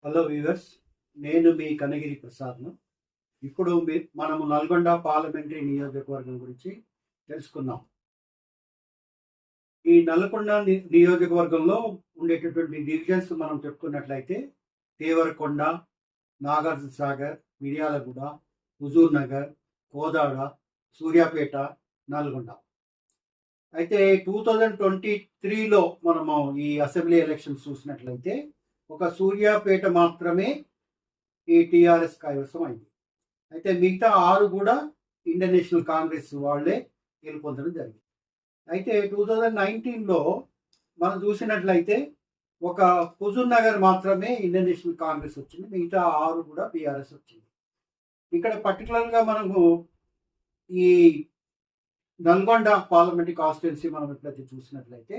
Hello viewers, నేను మీ కనగిరి ప్రసాద్ను. ఇప్పుడు మనము నల్గొండ పార్లమెంటరీ నియోజకవర్గం గురించి తెలుసుకుందాం. ఈ నల్గొండ నియోజకవర్గంలో ఉండేటటువంటి డివిజన్స్ మనం చెప్పుకున్నట్లయితే దేవరకొండ, నాగార్జున సాగర్, మిర్యాలగూడ, హుజూర్ నగర్, కోదాడ, సూర్యాపేట, నల్గొండ. అయితే 2023లో మనము ఈ అసెంబ్లీ ఎలక్షన్స్ చూసినట్లయితే ఒక సూర్యాపేట మాత్రమే ఈ టీఆర్ఎస్ కైవసం అయింది. అయితే మిగతా 6 కూడా ఇండియన్ నేషనల్ కాంగ్రెస్ వాళ్ళే గెలుపొందడం జరిగింది. అయితే 2019లో మనం చూసినట్లయితే ఒక హుజూర్ నగర్ మాత్రమే ఇండియన్ నేషనల్ కాంగ్రెస్ వచ్చింది, మిగతా 6 కూడా బీఆర్ఎస్ వచ్చింది. ఇక్కడ పర్టికులర్గా మనము ఈ నల్గొండ పార్లమెంటరీ కాన్స్టిట్యున్సీ మనం ఎప్పుడైతే చూసినట్లయితే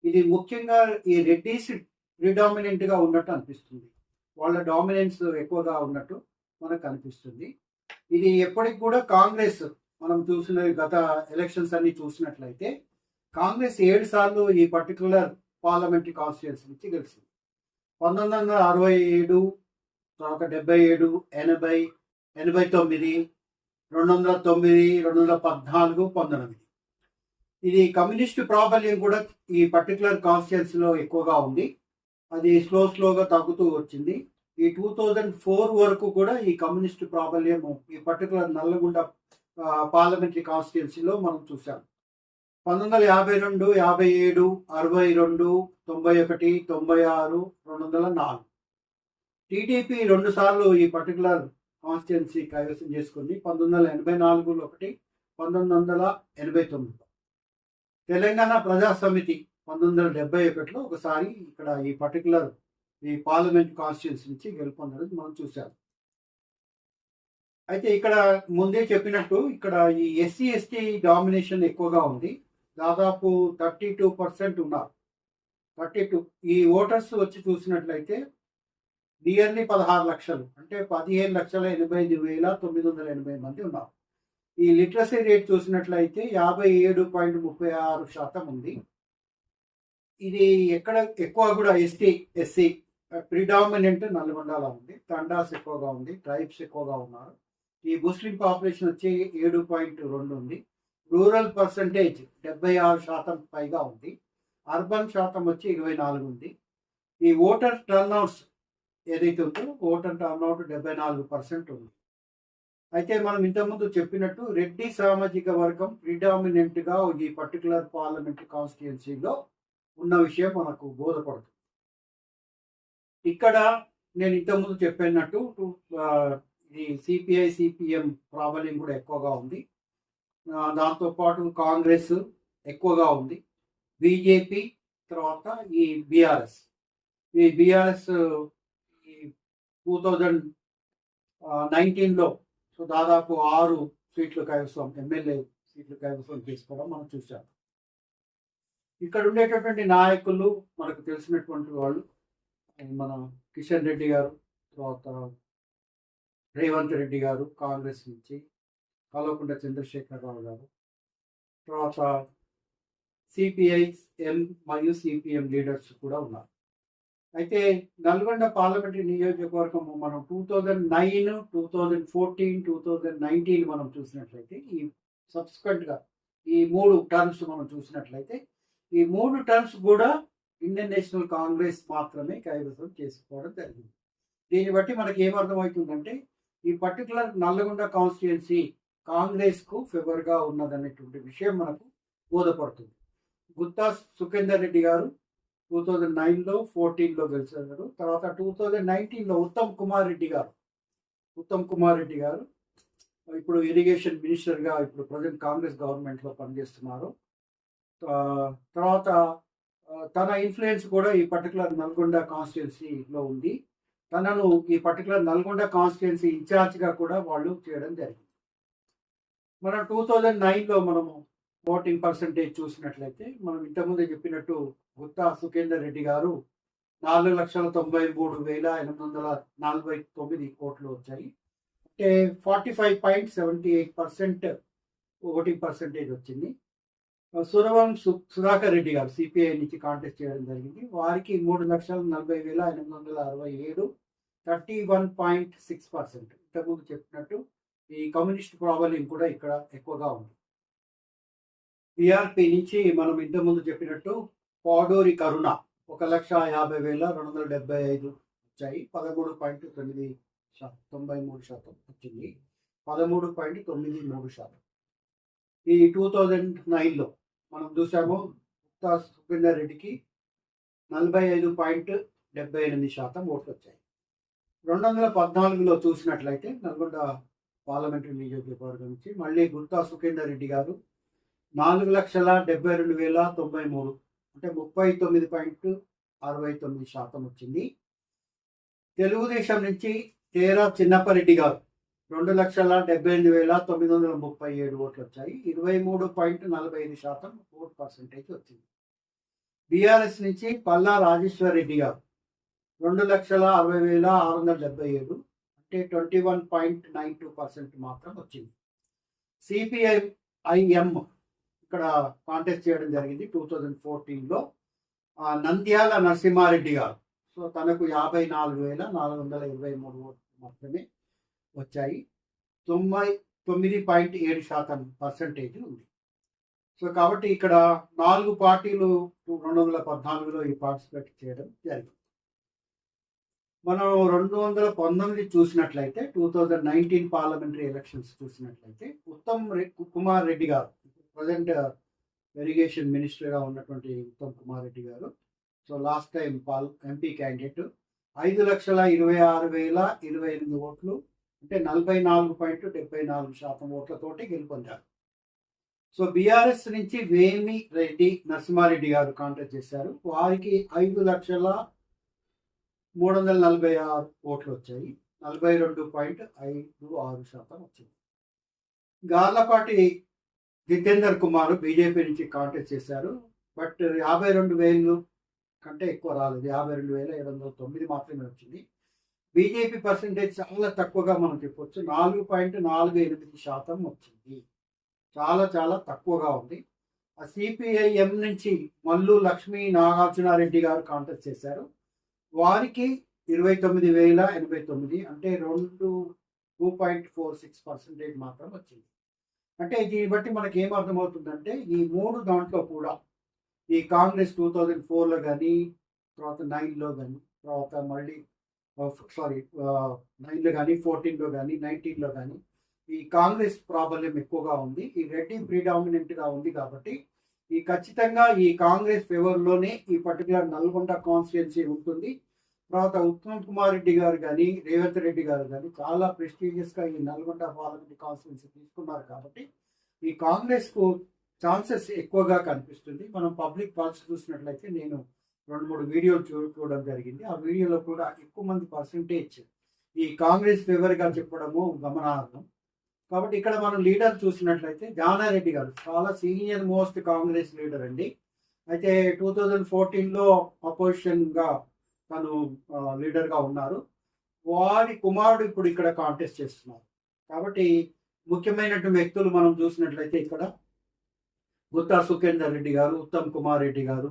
ఇది ముఖ్యంగా ఈ రెడ్డిస్ ప్రిడామినెంట్గా ఉన్నట్టు అనిపిస్తుంది. వాళ్ళ డామినెన్స్ ఎక్కువగా ఉన్నట్టు మనకు అనిపిస్తుంది. ఇది ఎప్పటికి కూడా కాంగ్రెస్ మనం చూసిన గత ఎలక్షన్స్ అన్ని చూసినట్లయితే కాంగ్రెస్ 7 సార్లు ఈ పర్టికులర్ పార్లమెంటరీ కాన్స్టిట్యున్సీ నుంచి గెలిచింది. 1967, తర్వాత 77, 80, 89, 209, 214, 19. ఇది కమ్యూనిస్టు ప్రాబల్యం కూడా ఈ పర్టికులర్ కాన్స్టిట్యున్సీలో ఎక్కువగా ఉంది. అది స్లోగా తగ్గుతూ వచ్చింది. ఈ 2004 వరకు కూడా ఈ కమ్యూనిస్టు ప్రాబల్యము ఈ పర్టికులర్ నల్లగొండ పార్లమెంటరీ కాన్స్టిట్యున్సీలో మనం చూసాం. 1952, 57, 62, 91, 96, 204. టీడీపీ 2 సార్లు ఈ పర్టికులర్ కాన్స్టిట్యున్సీ కైవసం చేసుకుంది. 1984లో ఒకటి, 1989. తెలంగాణ ప్రజా సమితి 1971లో ఒకసారి ఇక్కడ ఈ పర్టికులర్ ఈ పార్లమెంట్ కాన్స్టిట్యున్సీ నుంచి గెలుపొందడం మనం చూసాం. అయితే ఇక్కడ ముందే చెప్పినట్టు ఇక్కడ ఈ ఎస్సీ ఎస్టీ డామినేషన్ ఎక్కువగా ఉంది. దాదాపు 32% ఉన్నారు. 32 ఈ ఓటర్స్ వచ్చి చూసినట్లయితే నియర్లీ 16 లక్షలు, అంటే 15,85,980 మంది ఉన్నారు. ఈ లిటరసీ రేట్ చూసినట్లయితే 57.36% ఉంది. ఇది ఎక్కడ ఎక్కువ కూడా ఎస్సీ ప్రిడామినెంట్ నల్గొండలో ఉంది. తండాస్ ఎక్కువగా ఉంది, ట్రైబ్స్ ఎక్కువగా ఉన్నారు. ఈ ముస్లిం పాపులేషన్ వచ్చి 7.2 ఉంది. రూరల్ పర్సంటేజ్ 76% పైగా ఉంది. అర్బన్ శాతం వచ్చి 24 ఉంది. ఈ ఓటర్ టర్న్అవుట్స్ ఏదైతే ఉందో ఓటర్ టర్న్అవుట్ 74% ఉంది. అయితే మనం ఇంతకుముందు చెప్పినట్టు రెడ్డి సామాజిక వర్గం ప్రిడామినెంట్గా ఈ పర్టికులర్ పార్లమెంటరీ కాన్స్టిట్యున్సీలో ఉన్న విషయం మనకు బోధపడుతుంది. ఇక్కడ నేను ఇంతకుముందు చెప్పినట్టు ఈ సిపిఐ సిపిఎం ప్రాబల్యం కూడా ఎక్కువగా ఉంది. దాంతోపాటు కాంగ్రెస్ ఎక్కువగా ఉంది, బీజేపీ, తర్వాత ఈ బీఆర్ఎస్. ఈ బీఆర్ఎస్ ఈ 2019లో దాదాపు 6 సీట్లు కైవసం, ఎమ్మెల్యే సీట్లు కైవసం తీసుకోవడం మనం చూసాం. ఇక్కడ ఉండేటటువంటి నాయకులు మనకు తెలిసినటువంటి వాళ్ళు మన కిషన్ రెడ్డి గారు, తర్వాత రేవంత్ రెడ్డి గారు కాంగ్రెస్ నుంచి, కల్వకుంట్ల చంద్రశేఖరరావు గారు, తర్వాత సిపిఐ ఎం మరియు సిపిఎం లీడర్స్ కూడా ఉన్నారు. అయితే నల్గొండ పార్లమెంటరీ నియోజకవర్గం మనం 2009, 2014, 2019 మనం చూసినట్లయితే ఈ సబ్సిక్వెంట్గా ఈ 3 టర్మ్స్ మనం చూసినట్లయితే ఈ 3 టర్మ్స్ కూడా ఇండియన్ నేషనల్ కాంగ్రెస్ మాత్రమే కైవసం చేసుకోవడం జరిగింది. దీన్ని బట్టి మనకి ఏమర్థమవుతుందంటే ఈ పర్టికులర్ నల్లగొండ కాన్స్టిట్యున్సీ కాంగ్రెస్కు ఫేవర్గా ఉన్నదనేటువంటి విషయం మనకు బోధపడుతుంది. గుత్తా సుఖేందర్ రెడ్డి గారు 2009లో 14లో గెలిచారు. తర్వాత 2019లో ఉత్తమ్ కుమార్ రెడ్డి గారు ఇప్పుడు ఇరిగేషన్ మినిస్టర్గా ఇప్పుడు ప్రజెంట్ కాంగ్రెస్ గవర్నమెంట్లో పనిచేస్తున్నారు. తర్వాత తన ఇన్ఫ్లుయెన్స్ కూడా ఈ పర్టికులర్ నల్గొండ కాన్స్టిట్యున్సీలో ఉంది. తనను ఈ పర్టికులర్ నల్గొండ కాన్స్టిట్యున్సీ ఇన్ఛార్జ్గా కూడా వాళ్ళు చేయడం జరిగింది. మనం 2009లో మనము ఓటింగ్ పర్సంటేజ్ చూసినట్లయితే మనం ఇంతకుముందే చెప్పినట్టు గుత్తా సుఖేందర్ రెడ్డి గారు 4,93,849 ఓట్లు వచ్చాయి. అంటే 45.78% ఓటింగ్ పర్సంటేజ్ వచ్చింది. సురవం సుధాకర్ రెడ్డి గారు సిపిఐ నుంచి కాంటెస్ట్ చేయడం జరిగింది. వారికి 3,40,867 31.6%. ఇంతకుముందు చెప్పినట్టు ఈ కమ్యూనిస్ట్ ప్రాబల్యం కూడా ఇక్కడ ఎక్కువగా ఉంది. పిఆర్పి నుంచి మనం ఇంతకుముందు చెప్పినట్టు పాడూరి కరుణ 1,50,275 వచ్చాయి. 13.93% వచ్చింది. 13.93%. ఈ 2009లో మనం చూసాము గుత్తా సుఖేందర్ రెడ్డికి 45.78% ఓట్లు వచ్చాయి. 2014లో చూసినట్లయితే నల్గొండ పార్లమెంటరీ నియోజకవర్గం నుంచి మళ్ళీ గుత్తా సుఖేందర్ రెడ్డి గారు 4,72,093 అంటే 39.69% వచ్చింది. తెలుగుదేశం నుంచి తేరా చిన్నప్పరెడ్డి గారు 2,78,937 ఓట్లు వచ్చాయి. 23.45% ఓట్ పర్సెంటేజ్ వచ్చింది. బీఆర్ఎస్ నుంచి పల్లా రాజేశ్వర్ రెడ్డి గారు 2,60,677 అంటే 21.92% మాత్రం వచ్చింది. సిపిఐఎం ఇక్కడ కాంటెస్ట్ చేయడం జరిగింది 2014లో. నంద్యాల నరసింహారెడ్డి గారు సో తనకు 54,423 ఓట్లు మాత్రమే వచ్చాయి. 99.7% ఉంది. సో కాబట్టి ఇక్కడ 4 పార్టీలు 2014లో ఈ పార్టిసిపేట్ చేయడం జరిగింది. మనం 2019 చూసినట్లయితే 2019 పార్లమెంటరీ ఎలక్షన్స్ చూసినట్లయితే ఉత్తమ్ కుమార్ రెడ్డి గారు ప్రజెంట్ ఇరిగేషన్ మినిస్టర్గా ఉన్నటువంటి ఉత్తమ్ కుమార్ రెడ్డి గారు so last time MP candidate 5,26,028 ఓట్లు అంటే 44.74% ఓట్లతోటి గెలుపొందారు. సో బీఆర్ఎస్ నుంచి వేమి రెడ్డి నరసింహారెడ్డి గారు కాంటెస్ట్ చేశారు. వారికి 5,03,46 ఓట్లు వచ్చాయి. 42.56% వచ్చింది. గార్లపాటి జితేందర్ కుమార్ బీజేపీ నుంచి కాంటెస్ట్ చేశారు. బట్ 52,000 కంటే ఎక్కువ రాలేదు. 52,709 మాత్రమే వచ్చింది. బీజేపీ పర్సెంటేజ్ చాలా తక్కువగా మనం చెప్పొచ్చు. 4.48% వచ్చింది. చాలా చాలా తక్కువగా ఉంది. ఆ సిపిఐఎం నుంచి మల్లు లక్ష్మీ నాగార్జునారెడ్డి గారు కాంటెస్ట్ చేశారు. వారికి 29,089 అంటే 2.46% మాత్రం వచ్చింది. అంటే దీన్ని బట్టి మనకి ఏం అర్థమవుతుందంటే ఈ 3 దాంట్లో కూడా ఈ కాంగ్రెస్ 2004లో కానీ తర్వాత 9లో కానీ తర్వాత మళ్ళీ 9లో కానీ 14లో కానీ 19లో కానీ ఈ కాంగ్రెస్ ప్రాబల్యం ఎక్కువగా ఉంది. ఈ రెడ్డి ప్రిడామినెంట్గా ఉంది కాబట్టి ఈ ఖచ్చితంగా ఈ కాంగ్రెస్ ఫేవర్లోనే ఈ పర్టికులర్ నల్గొండ కాన్స్టిట్యున్సీ ఉంటుంది. తర్వాత ఉత్తమ్ కుమార్ రెడ్డి గారు కానీ రేవంత్ రెడ్డి గారు కానీ చాలా ప్రెస్టీజియస్గా ఈ నల్గొండ పార్లమెంట్ కాన్స్టిట్యున్సీ తీసుకున్నారు కాబట్టి ఈ కాంగ్రెస్కు ఛాన్సెస్ ఎక్కువగా కనిపిస్తుంది. మనం పబ్లిక్ పల్స్ చూసినట్లయితే నేను 2-3 వీడియోలు చూడడం జరిగింది. ఆ వీడియోలో కూడా ఎక్కువ మంది పర్సంటేజ్ ఈ కాంగ్రెస్ ఫేవర్గా చెప్పడము గమనార్హం. కాబట్టి ఇక్కడ మనం లీడర్ చూసినట్లయితే జానారెడ్డి గారు చాలా సీనియర్ మోస్ట్ కాంగ్రెస్ లీడర్ అండి. అయితే 2014లో అపోజిషన్గా తను లీడర్గా ఉన్నారు. వారి కుమారుడు ఇప్పుడు ఇక్కడ కాంటెస్ట్ చేస్తున్నారు. కాబట్టి ముఖ్యమైనటువంటి వ్యక్తులు మనం చూసినట్లయితే ఇక్కడ గుత్తా సుఖేందర్ రెడ్డి గారు, ఉత్తమ్ కుమార్ రెడ్డి గారు,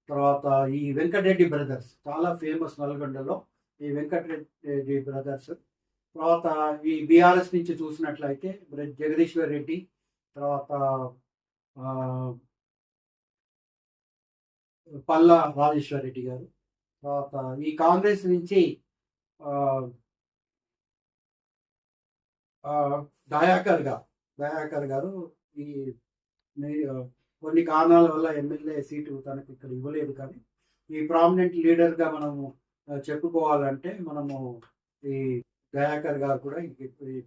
తర్వాత ఈ వెంకటరెడ్డి బ్రదర్స్ చాలా ఫేమస్ నల్గొండలో ఈ వెంకటరెడ్డి బ్రదర్స్. తర్వాత ఈ బీఆర్ఎస్ నుంచి చూసినట్లయితే జగదీశ్వర్ రెడ్డి, తర్వాత పల్లా రాజేశ్వర్ రెడ్డి గారు, తర్వాత ఈ కాంగ్రెస్ నుంచి దయాకర్ గారు ఈ కొన్ని కారణాల వల్ల ఎమ్మెల్యే సీటు తనకు ఇక్కడ ఇవ్వలేదు. కానీ ఈ ప్రామినెంట్ లీడర్గా మనము చెప్పుకోవాలంటే మనము ఈ దయాకర్ గారు కూడా ఈ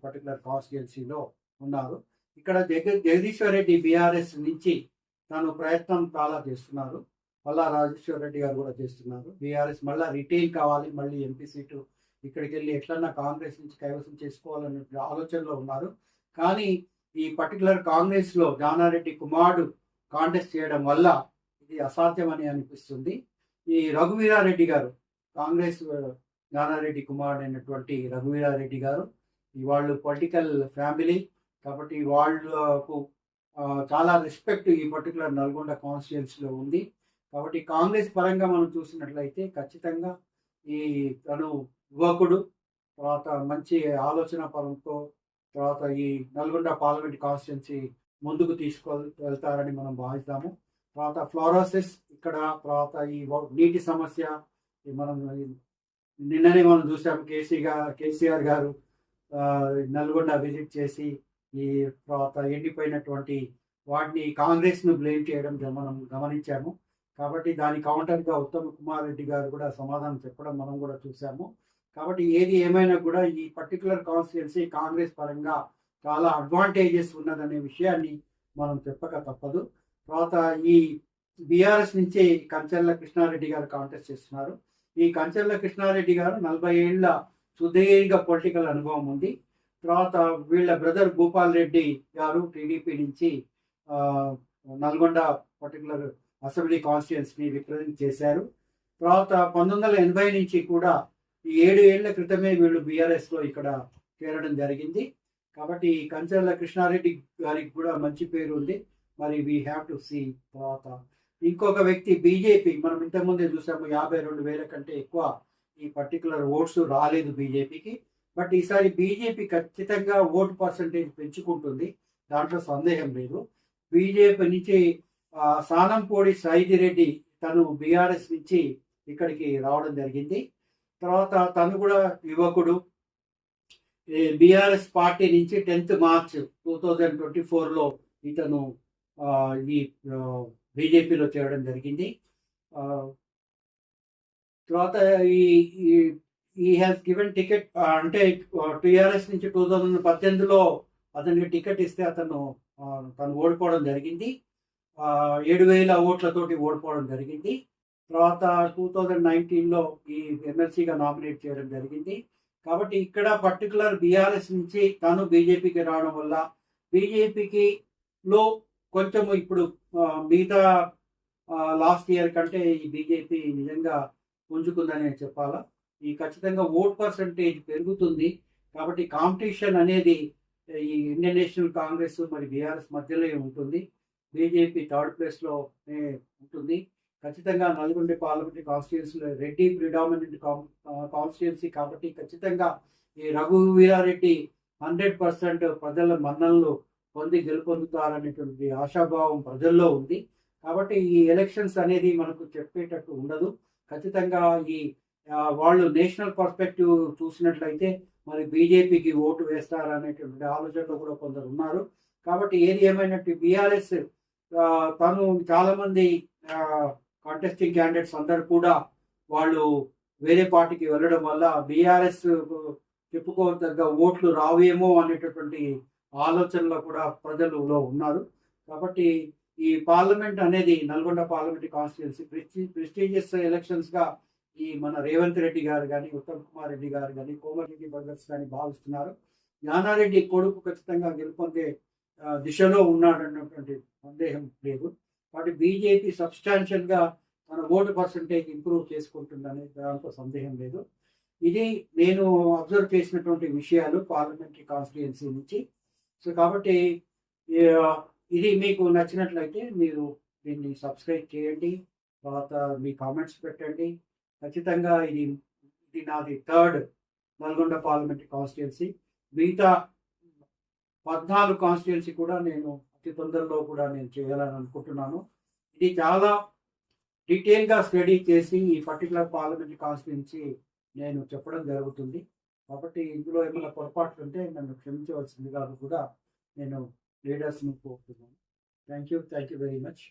పర్టికులర్ కాన్స్టిట్యున్సీలో ఉన్నారు. ఇక్కడ జగదీశ్వర్ రెడ్డి బీఆర్ఎస్ నుంచి తను ప్రయత్నం చాలా చేస్తున్నారు. పల్లా రాజేశ్వర్ రెడ్డి గారు కూడా చేస్తున్నారు. బీఆర్ఎస్ మళ్ళీ రిటైన్ కావాలి, మళ్ళీ ఎంపీ సీటు ఇక్కడికి వెళ్ళి ఎట్లన్నా కాంగ్రెస్ నుంచి కైవసం చేసుకోవాలనే ఆలోచనలో ఉన్నారు. కానీ ఈ పర్టికులర్ కాంగ్రెస్లో జానారెడ్డి కుమారుడు కాంటెస్ట్ చేయడం వల్ల ఇది అసాధ్యమని అనిపిస్తుంది. ఈ రఘువీరారెడ్డి గారు కాంగ్రెస్ జానారెడ్డి కుమారుడు అయినటువంటి రఘువీరారెడ్డి గారు వాళ్ళు పొలిటికల్ ఫ్యామిలీ కాబట్టి వాళ్ళకు చాలా రెస్పెక్ట్ ఈ పర్టికులర్ నల్గొండ కాన్స్టిట్యున్సీలో ఉంది. కాబట్టి కాంగ్రెస్ పరంగా మనం చూసినట్లయితే ఖచ్చితంగా ఈ తను యువకుడు, తర్వాత మంచి ఆలోచన పరంతో తర్వాత ఈ నల్గొండ పార్లమెంట్ కాన్స్టిట్యున్సీ ముందుకు వెళ్తారని మనం భావిస్తాము. తర్వాత ఫ్లోరోసిస్ ఇక్కడ, తర్వాత ఈ నీటి సమస్య మనం నిన్ననే మనం చూసాము. కేసీఆర్ గారు నల్గొండ విజిట్ చేసి ఈ తర్వాత ఎండిపోయినటువంటి వాటిని కాంగ్రెస్ను బ్లేమ్ చేయడం మనం గమనించాము. కాబట్టి దాని కౌంటర్గా ఉత్తమ్ కుమార్ రెడ్డి గారు కూడా సమాధానం చెప్పడం మనం కూడా చూసాము. కాబట్టి ఏది ఏమైనా కూడా ఈ పర్టికులర్ కాన్స్టిట్యున్సీ కాంగ్రెస్ పరంగా చాలా అడ్వాంటేజెస్ ఉన్నదనే విషయాన్ని మనం చెప్పక తప్పదు. తర్వాత ఈ బీఆర్ఎస్ నుంచి కంచెర్ల కృష్ణారెడ్డి గారు కాంటెస్ట్ చేస్తున్నారు. ఈ కంచెర్ల కృష్ణారెడ్డి గారు 40 ఏళ్ల సుదీర్ఘ పొలిటికల్ అనుభవం ఉంది. తర్వాత వీళ్ళ బ్రదర్ భూపాల్ రెడ్డి గారు టీడీపీ నుంచి నల్గొండ పర్టికులర్ అసెంబ్లీ కాన్స్టిట్యున్సీని రిప్రజెంట్ చేశారు. తర్వాత 1980 నుంచి కూడా ఈ 7 ఏళ్ల క్రితమే వీళ్ళు బీఆర్ఎస్లో ఇక్కడ చేరడం జరిగింది. కాబట్టి కంచెర్ల కృష్ణారెడ్డి గారికి కూడా మంచి పేరు ఉంది. మరి వీ హ్యావ్ టు సీ. తర్వాత ఇంకొక వ్యక్తి బీజేపీ, మనం ఇంతకుముందే చూసాము 52,000 కంటే ఎక్కువ ఈ పర్టికులర్ ఓట్స్ రాలేదు బీజేపీకి. బట్ ఈసారి బీజేపీ ఖచ్చితంగా ఓటు పర్సంటేజ్ పెంచుకుంటుంది, దాంట్లో సందేహం లేదు. బీజేపీ నుంచి సానంపూడి సైదిరెడ్డి తను బీఆర్ఎస్ నుంచి ఇక్కడికి రావడం జరిగింది. తర్వాత తను కూడా యువకుడు. బీఆర్ఎస్ పార్టీ నుంచి 10th మార్చ్ 2024లో ఇతను ఈ బీజేపీలో చేరడం జరిగింది. తర్వాత ఈ హ్యాస్ గివెన్ టికెట్, అంటే టీఆర్ఎస్ నుంచి 2018లో అతనికి టికెట్ ఇస్తే తను ఓడిపోవడం జరిగింది. 7,000 ఓట్లతోటి ఓడిపోవడం జరిగింది. తర్వాత 2019లో ఈ ఎమ్మెల్సీగా నామినేట్ చేయడం జరిగింది. కాబట్టి ఇక్కడ పర్టికులర్ బీఆర్ఎస్ నుంచి తను బీజేపీకి రావడం వల్ల బీజేపీలో కొంచెము ఇప్పుడు మిగతా లాస్ట్ ఇయర్ కంటే ఈ బీజేపీ నిజంగా పుంజుకుందనే చెప్పాలా. ఈ ఖచ్చితంగా ఓట్ పర్సంటేజ్ పెరుగుతుంది. కాబట్టి కాంపిటీషన్ అనేది ఈ ఇండియన్ నేషనల్ కాంగ్రెస్ మరి బీఆర్ఎస్ మధ్యలో ఉంటుంది. బీజేపీ 3rd ప్లేస్లో ఉంటుంది. ఖచ్చితంగా నల్గొండ పార్లమెంటరీ కాన్స్టిట్యున్సీలో రెడ్డి ప్రిడామినెంట్ కాన్స్టిట్యున్సీ కాబట్టి ఖచ్చితంగా ఈ రఘువీరారెడ్డి 100% ప్రజల మన్ననలు పొంది గెలుపొందుతారనేటువంటి ఆశాభావం ప్రజల్లో ఉంది. కాబట్టి ఈ ఎలక్షన్స్ అనేది మనకు చెప్పేటట్టు ఉండదు. ఖచ్చితంగా ఈ వాళ్ళు నేషనల్ పర్స్పెక్టివ్ చూసినట్లయితే మరి బీజేపీకి ఓటు వేస్తారనేటువంటి ఆలోచనలో కూడా కొందరు ఉన్నారు. కాబట్టి ఏది ఏమైనట్టు బీఆర్ఎస్ తను చాలామంది కాంటెస్టింగ్ క్యాండిడేట్స్ అందరు కూడా వాళ్ళు వేరే పార్టీకి వెళ్ళడం వల్ల బీఆర్ఎస్ చెప్పుకోదగ్గ ఓట్లు రావేమో అనేటటువంటి ఆలోచనలో కూడా ప్రజలలో ఉన్నారు. కాబట్టి ఈ పార్లమెంట్ అనేది నల్గొండ పార్లమెంటరీ కాన్స్టిట్యున్సీ ప్రెస్టీజియస్ ఎలక్షన్స్గా ఈ మన రేవంత్ రెడ్డి గారు కానీ, ఉత్తమ్ కుమార్ రెడ్డి గారు కానీ, కోమటిరెడ్డి బ్రదర్స్ కానీ భావిస్తున్నారు. జ్ఞానారెడ్డి కొడుకు ఖచ్చితంగా గెలుపొందే దిశలో ఉన్నాడన్నటువంటి సందేహం లేదు. కాబట్టి బీజేపీ సబ్స్టాన్షియల్గా మన ఓటు పర్సంటేజ్ ఇంప్రూవ్ చేసుకుంటుందనే దాంట్లో సందేహం లేదు. ఇది నేను అబ్జర్వ్ చేసినటువంటి విషయాలు పార్లమెంటరీ కాన్స్టిట్యున్సీ నుంచి. సో కాబట్టి ఇది మీకు నచ్చినట్లయితే మీరు దీన్ని సబ్స్క్రైబ్ చేయండి. తర్వాత మీ కామెంట్స్ పెట్టండి. ఖచ్చితంగా ఇది నాది 3rd నల్గొండ పార్లమెంటరీ కాన్స్టిట్యున్సీ. మిగతా 14 కాన్స్టిట్యున్సీ కూడా నేను అతి తొందరలో కూడా నేను చేయాలని అనుకుంటున్నాను. ఇది చాలా డీటెయిల్గా స్టడీ చేసి ఈ పర్టికులర్ పార్లమెంటరీ కాన్స్టిట్యున్సీ నేను చెప్పడం జరుగుతుంది. కాబట్టి ఇందులో ఏమైనా పొరపాట్లు ఉంటే నన్ను క్షమించవలసిందిగా కూడా నేను లీడర్స్ని కోరుతున్నాను. Thank you very much.